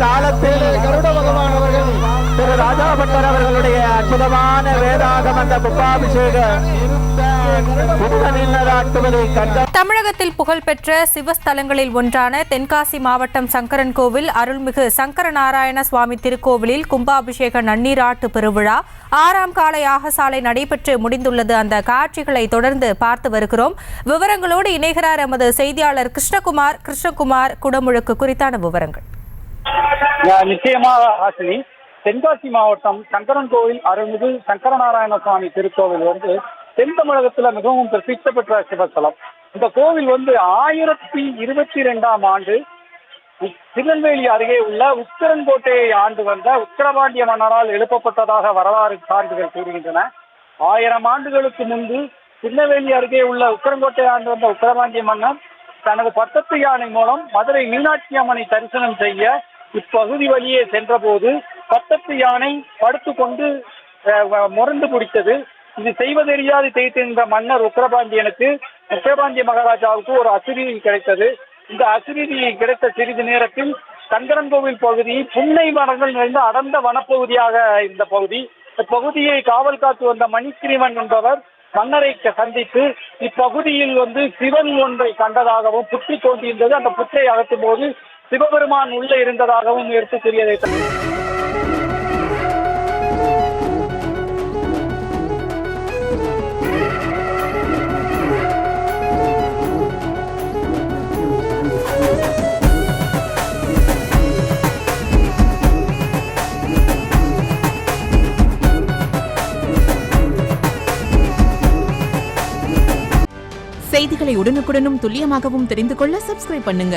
காலத்தில் கருட பகவான் அவர்கள் திரு ராஜா பட்டர் அவர்களுடைய அற்புதமான வேதாகமந்த கும்பாபிஷேக தமிழகத்தில் புகழ்பெற்ற சிவஸ்தலங்களில் ஒன்றான தென்காசி மாவட்டம் சங்கரன் கோவில் அருள்மிகு சங்கர நாராயண சுவாமி திருக்கோவிலில் கும்பாபிஷேக நன்னீராட்டு பெருவிழா 6ஆம் கால யாகசாலை நடைபெற்று முடிந்துள்ளது. அந்த காட்சிகளை தொடர்ந்து பார்த்து வருகிறோம். விவரங்களோடு இணைகிறார் எமது செய்தியாளர் கிருஷ்ணகுமார். குடமுழுக்கு குறித்தான விவரங்கள். நிச்சயமாக தென்காசி மாவட்டம் சங்கரன் கோவில் அருள்மிகு சங்கர நாராயண சுவாமி திருக்கோவில் தென் தமிழகத்துல மிகவும் பிரசித்தி பெற்ற சிவஸ்தலம். இந்த கோவில் 1022ஆம் ஆண்டு திருநெல்வேலி அருகே உள்ள உக்கிரன்கோட்டையை ஆண்டு வந்த உக்கிரபாண்டிய மன்னரால் எழுப்பப்பட்டதாக வரலாறு சான்றுகள் கூறுகின்றன. 1000 ஆண்டுகளுக்கு முன்பு திருநெல்வேலி அருகே உள்ள உக்கிரன்கோட்டையை ஆண்டு வந்த உக்கிரபாண்டிய மன்னர் தனது பட்டத்து யானை மூலம் மதுரை மீனாட்சி அம்மனை தரிசனம் செய்ய இப்பகுதி வழியே சென்ற போது பட்டத்து யானை படுத்து கொண்டு முரண்டு பிடித்தது. இது செய்வதறியாது தேய்த்திருந்த மன்னர் உக்கிரபாண்டிய மகாராஜாவுக்கு ஒரு அசிரீதி கிடைத்தது. இந்த அசிரீதி கிடைத்த சிறிது நேரத்தில் சங்கரன்கோவில் பகுதி புன்னை மரங்கள் நிறைந்த அடர்ந்த வனப்பகுதியாக இந்த பகுதி. இப்பகுதியை காவல் காத்து வந்த மணிக்கிரீவன் என்பவர் மன்னரை சந்தித்து இப்பகுதியில் சிவன் ஒன்றை கண்டதாகவும் புற்று தோன்றியிருந்தது. அந்த புற்றை அகற்றும் போது சிவபெருமான் உள்ளே இருந்ததாகவும் எடுத்து கூறியதை செய்திகளை உடனுக்குடனும் துல்லியமாகவும் தெரிந்து கொள்ள சப்ஸ்கிரைப் பண்ணுங்க.